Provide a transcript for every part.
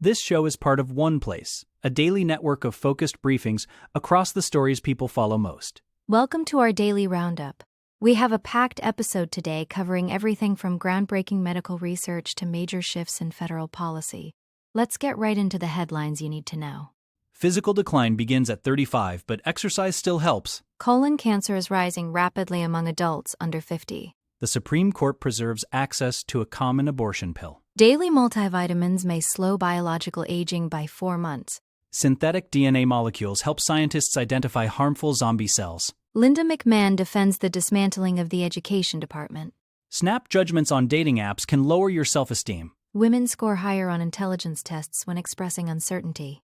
This show is part of OnePlace, a daily network of focused briefings across the stories people follow most. Welcome to our daily roundup. We have a packed episode today covering everything from groundbreaking medical research to major shifts in federal policy. Let's get right into the headlines you need to know. Physical decline begins at 35, but exercise still helps. Colon cancer is rising rapidly among adults under 50. The Supreme Court preserves access to a common abortion pill. Daily multivitamins may slow biological aging by 4 months. Synthetic DNA molecules help scientists identify harmful zombie cells. Linda McMahon defends the dismantling of the education department. Snap judgments on dating apps can lower your self-esteem. Women score higher on intelligence tests when expressing uncertainty.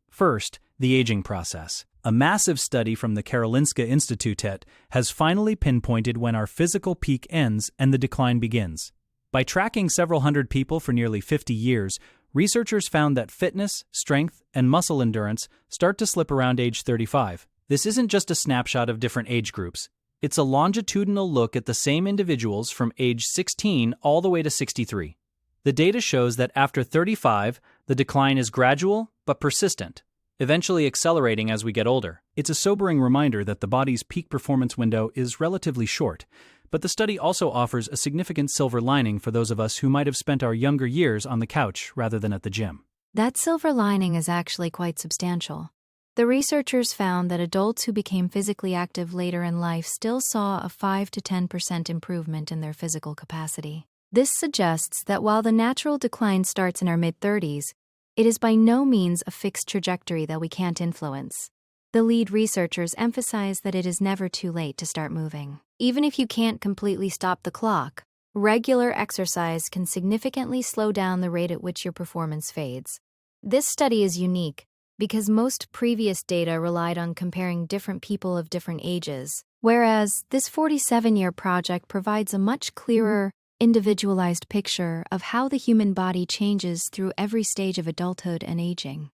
First, the aging process. A massive study from the Karolinska Institutet has finally pinpointed when our physical peak ends and the decline begins. By tracking several hundred people for nearly 50 years, researchers found that fitness, strength, and muscle endurance start to slip around age 35. This isn't just a snapshot of different age groups. It's a longitudinal look at the same individuals from age 16 all the way to 63. The data shows that after 35, the decline is gradual but persistent, eventually accelerating as we get older. It's a sobering reminder that the body's peak performance window is relatively short, but the study also offers a significant silver lining for those of us who might have spent our younger years on the couch rather than at the gym. That silver lining is actually quite substantial. The researchers found that adults who became physically active later in life still saw a 5 to 10% improvement in their physical capacity. This suggests that while the natural decline starts in our mid-30s, it is by no means a fixed trajectory that we can't influence. The lead researchers emphasize that it is never too late to start moving. Even if you can't completely stop the clock, regular exercise can significantly slow down the rate at which your performance fades. This study is unique because most previous data relied on comparing different people of different ages, whereas this 47-year project provides a much clearer, individualized picture of how the human body changes through every stage of adulthood and aging.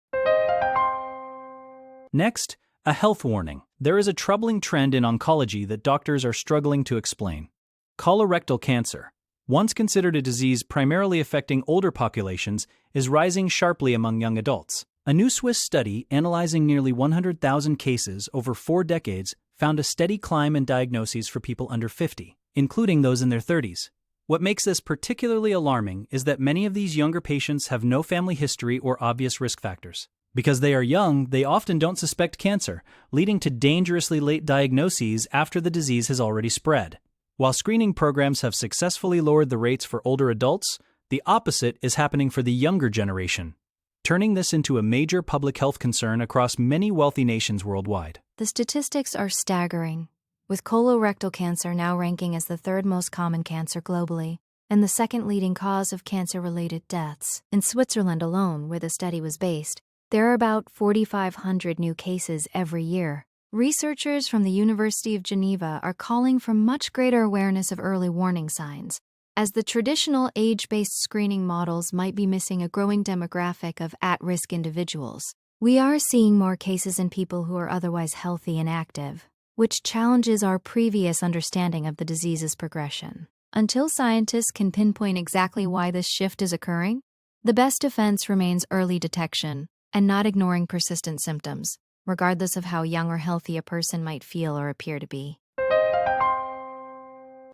Next, a health warning. There is a troubling trend in oncology that doctors are struggling to explain. Colorectal cancer, once considered a disease primarily affecting older populations, is rising sharply among young adults. A new Swiss study analyzing nearly 100,000 cases over 4 decades found a steady climb in diagnoses for people under 50, including those in their 30s. What makes this particularly alarming is that many of these younger patients have no family history or obvious risk factors. Because they are young, they often don't suspect cancer, leading to dangerously late diagnoses after the disease has already spread. While screening programs have successfully lowered the rates for older adults, the opposite is happening for the younger generation, turning this into a major public health concern across many wealthy nations worldwide. The statistics are staggering, with colorectal cancer now ranking as the 3rd most common cancer globally, and the 2nd leading cause of cancer-related deaths. In Switzerland alone, where the study was based, there are about 4,500 new cases every year. Researchers from the University of Geneva are calling for much greater awareness of early warning signs, as the traditional age-based screening models might be missing a growing demographic of at-risk individuals. We are seeing more cases in people who are otherwise healthy and active, which challenges our previous understanding of the disease's progression. Until scientists can pinpoint exactly why this shift is occurring, the best defense remains early detection and not ignoring persistent symptoms, regardless of how young or healthy a person might feel or appear to be.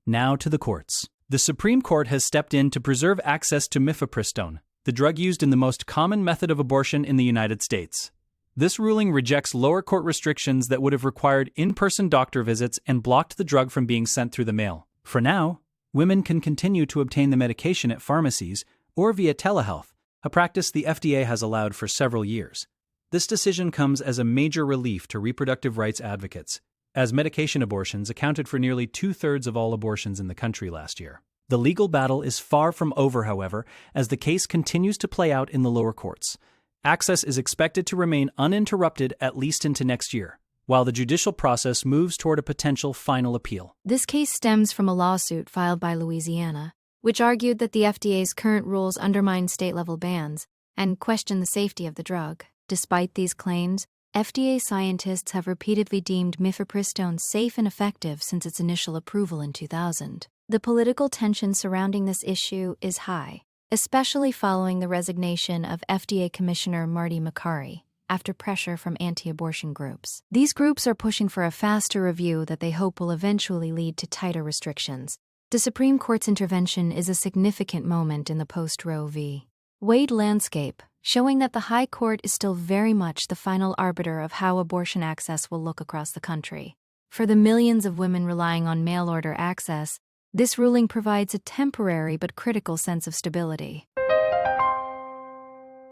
Now to the courts. The Supreme Court has stepped in to preserve access to mifepristone, the drug used in the most common method of abortion in the United States. This ruling rejects lower court restrictions that would have required in-person doctor visits and blocked the drug from being sent through the mail. For now, women can continue to obtain the medication at pharmacies or via telehealth, a practice the FDA has allowed for several years. This decision comes as a major relief to reproductive rights advocates, as medication abortions accounted for nearly 2/3 of all abortions in the country last year. The legal battle is far from over, however, as the case continues to play out in the lower courts. Access is expected to remain uninterrupted at least into next year, while the judicial process moves toward a potential final appeal. This case stems from a lawsuit filed by Louisiana, which argued that the FDA's current rules undermine state-level bans and question the safety of the drug. Despite these claims, FDA scientists have repeatedly deemed mifepristone safe and effective since its initial approval in 2000. The political tension surrounding this issue is high, especially following the resignation of FDA Commissioner Marty Makary after pressure from anti-abortion groups. These groups are pushing for a faster review that they hope will eventually lead to tighter restrictions. The Supreme Court's intervention is a significant moment in the post-Roe v. Wade landscape, showing that the High Court is still very much the final arbiter of how abortion access will look across the country. For the millions of women relying on mail-order access, this ruling provides a temporary but critical sense of stability.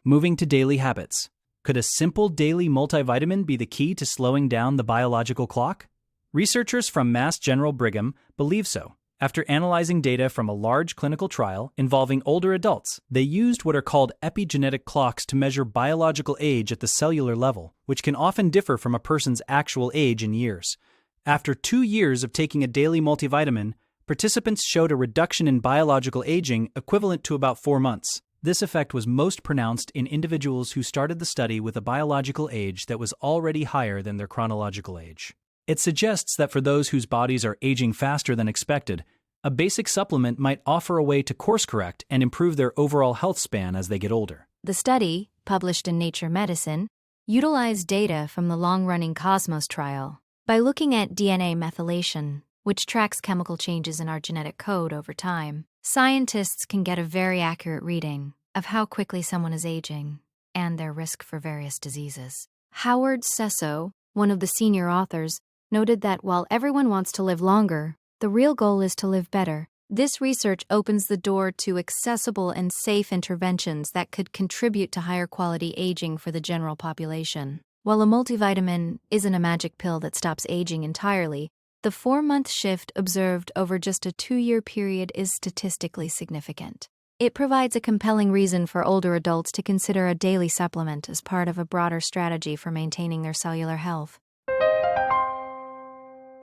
Moving to daily habits. Could a simple daily multivitamin be the key to slowing down the biological clock? Researchers from Mass General Brigham believe so. After analyzing data from a large clinical trial involving older adults, they used what are called epigenetic clocks to measure biological age at the cellular level, which can often differ from a person's actual age in years. After 2 years of taking a daily multivitamin, participants showed a reduction in biological aging equivalent to about 4 months. This effect was most pronounced in individuals who started the study with a biological age that was already higher than their chronological age. It suggests that for those whose bodies are aging faster than expected, a basic supplement might offer a way to course correct and improve their overall health span as they get older. The study, published in Nature Medicine, utilized data from the long-running Cosmos trial. By looking at DNA methylation, which tracks chemical changes in our genetic code over time, scientists can get a very accurate reading of how quickly someone is aging and their risk for various diseases. Howard Sesso, one of the senior authors, noted that while everyone wants to live longer, the real goal is to live better. This research opens the door to accessible and safe interventions that could contribute to higher quality aging for the general population. While a multivitamin isn't a magic pill that stops aging entirely, the 4-month shift observed over just a 2-year period is statistically significant. It provides a compelling reason for older adults to consider a daily supplement as part of a broader strategy for maintaining their cellular health.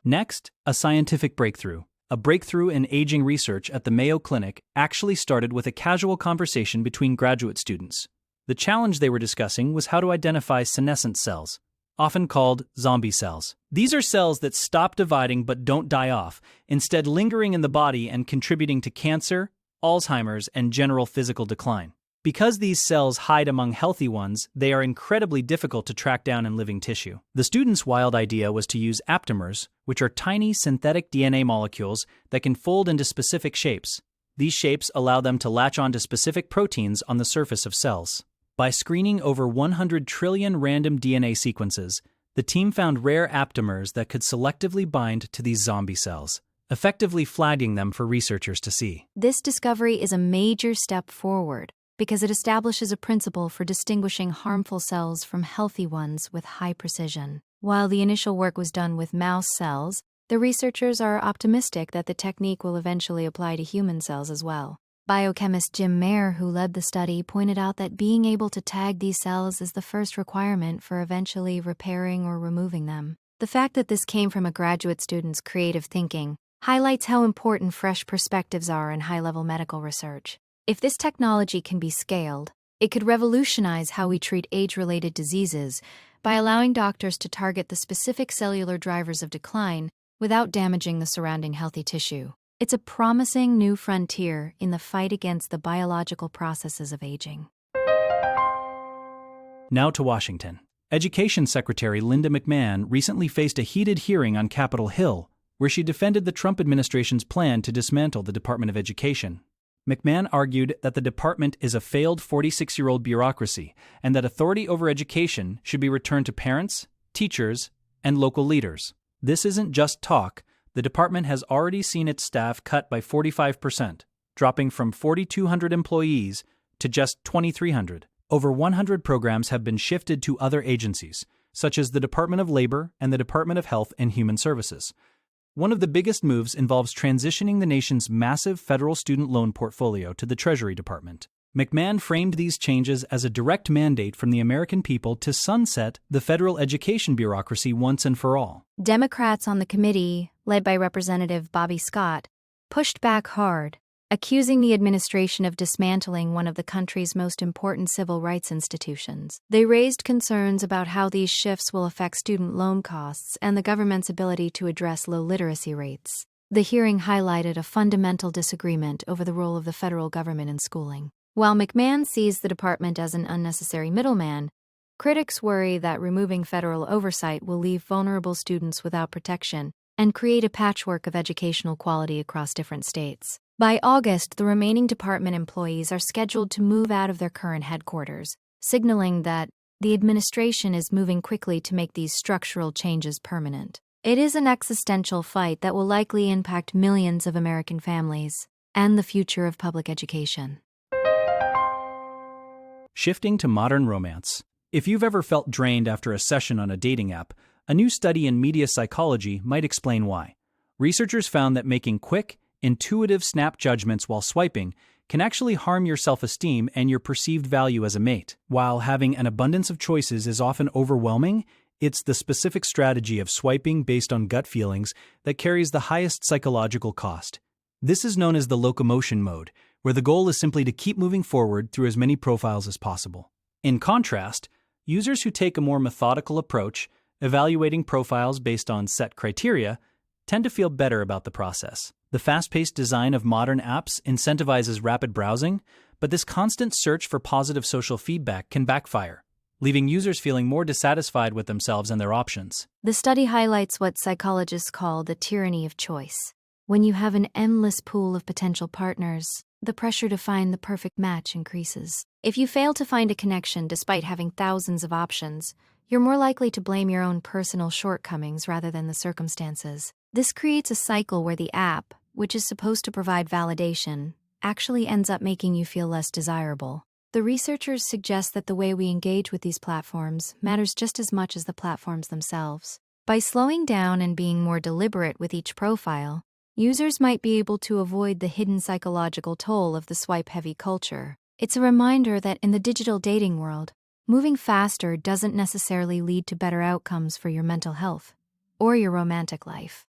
Next, a scientific breakthrough. A breakthrough in aging research at the Mayo Clinic actually started with a casual conversation between graduate students. The challenge they were discussing was how to identify senescent cells, often called zombie cells. These are cells that stop dividing but don't die off, instead lingering in the body and contributing to cancer, Alzheimer's, and general physical decline. Because these cells hide among healthy ones, they are incredibly difficult to track down in living tissue. The students' wild idea was to use aptamers, which are tiny synthetic DNA molecules that can fold into specific shapes. These shapes allow them to latch onto specific proteins on the surface of cells. By screening over 100 trillion random DNA sequences, the team found rare aptamers that could selectively bind to these zombie cells, effectively flagging them for researchers to see. This discovery is a major step forward, because it establishes a principle for distinguishing harmful cells from healthy ones with high precision. While the initial work was done with mouse cells, the researchers are optimistic that the technique will eventually apply to human cells as well. Biochemist Jim Mayer, who led the study, pointed out that being able to tag these cells is the first requirement for eventually repairing or removing them. The fact that this came from a graduate student's creative thinking highlights how important fresh perspectives are in high-level medical research. If this technology can be scaled, it could revolutionize how we treat age-related diseases by allowing doctors to target the specific cellular drivers of decline without damaging the surrounding healthy tissue. It's a promising new frontier in the fight against the biological processes of aging. Now to Washington. Education Secretary Linda McMahon recently faced a heated hearing on Capitol Hill, where she defended the Trump administration's plan to dismantle the Department of Education. McMahon argued that the department is a failed 46-year-old bureaucracy and that authority over education should be returned to parents, teachers, and local leaders. This isn't just talk. The department has already seen its staff cut by 45%, dropping from 4,200 employees to just 2,300. Over 100 programs have been shifted to other agencies, such as the Department of Labor and the Department of Health and Human Services. One of the biggest moves involves transitioning the nation's massive federal student loan portfolio to the Treasury Department. McMahon framed these changes as a direct mandate from the American people to sunset the federal education bureaucracy once and for all. Democrats on the committee, led by Representative Bobby Scott, pushed back hard, accusing the administration of dismantling one of the country's most important civil rights institutions. They raised concerns about how these shifts will affect student loan costs and the government's ability to address low literacy rates. The hearing highlighted a fundamental disagreement over the role of the federal government in schooling. While McMahon sees the department as an unnecessary middleman, critics worry that removing federal oversight will leave vulnerable students without protection and create a patchwork of educational quality across different states. By August, the remaining department employees are scheduled to move out of their current headquarters, signaling that the administration is moving quickly to make these structural changes permanent. It is an existential fight that will likely impact millions of American families and the future of public education. Shifting to modern romance. If you've ever felt drained after a session on a dating app, a new study in media psychology might explain why. Researchers found that making quick, intuitive snap judgments while swiping can actually harm your self-esteem and your perceived value as a mate. While having an abundance of choices is often overwhelming, it's the specific strategy of swiping based on gut feelings that carries the highest psychological cost. This is known as the locomotion mode, where the goal is simply to keep moving forward through as many profiles as possible. In contrast, users who take a more methodical approach, evaluating profiles based on set criteria, tend to feel better about the process. The fast-paced design of modern apps incentivizes rapid browsing, but this constant search for positive social feedback can backfire, leaving users feeling more dissatisfied with themselves and their options. The study highlights what psychologists call the tyranny of choice. When you have an endless pool of potential partners, the pressure to find the perfect match increases. If you fail to find a connection despite having thousands of options, you're more likely to blame your own personal shortcomings rather than the circumstances. This creates a cycle where the app, which is supposed to provide validation, actually ends up making you feel less desirable. The researchers suggest that the way we engage with these platforms matters just as much as the platforms themselves. By slowing down and being more deliberate with each profile, users might be able to avoid the hidden psychological toll of the swipe-heavy culture. It's a reminder that in the digital dating world, moving faster doesn't necessarily lead to better outcomes for your mental health or your romantic life.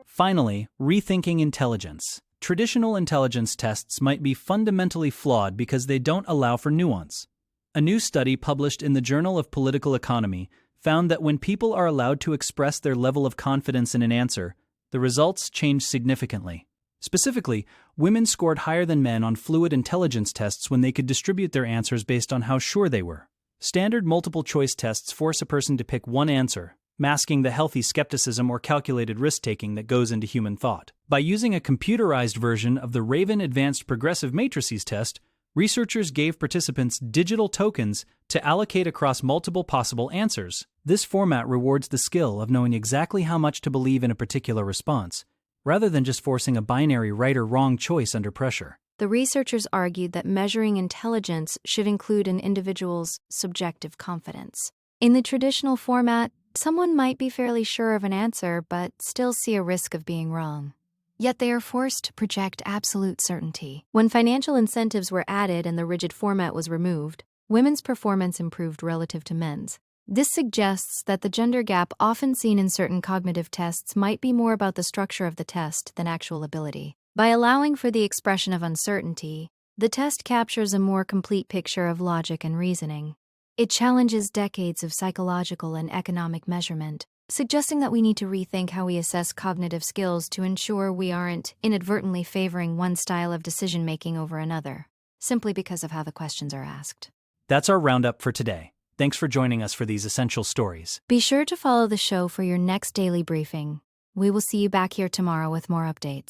Finally, rethinking intelligence. Traditional intelligence tests might be fundamentally flawed because they don't allow for nuance. A new study published in the Journal of Political Economy found that when people are allowed to express their level of confidence in an answer, the results change significantly. Specifically, women scored higher than men on fluid intelligence tests when they could distribute their answers based on how sure they were. Standard multiple-choice tests force a person to pick one answer, masking the healthy skepticism or calculated risk-taking that goes into human thought. By using a computerized version of the Raven Advanced Progressive Matrices test, researchers gave participants digital tokens to allocate across multiple possible answers. This format rewards the skill of knowing exactly how much to believe in a particular response, rather than just forcing a binary right or wrong choice under pressure. The researchers argued that measuring intelligence should include an individual's subjective confidence. In the traditional format, someone might be fairly sure of an answer but still see a risk of being wrong. Yet they are forced to project absolute certainty. When financial incentives were added and the rigid format was removed, women's performance improved relative to men's. This suggests that the gender gap often seen in certain cognitive tests might be more about the structure of the test than actual ability. By allowing for the expression of uncertainty, the test captures a more complete picture of logic and reasoning. It challenges decades of psychological and economic measurement, suggesting that we need to rethink how we assess cognitive skills to ensure we aren't inadvertently favoring one style of decision-making over another, simply because of how the questions are asked. That's our roundup for today. Thanks for joining us for these essential stories. Be sure to follow the show for your next daily briefing. We will see you back here tomorrow with more updates.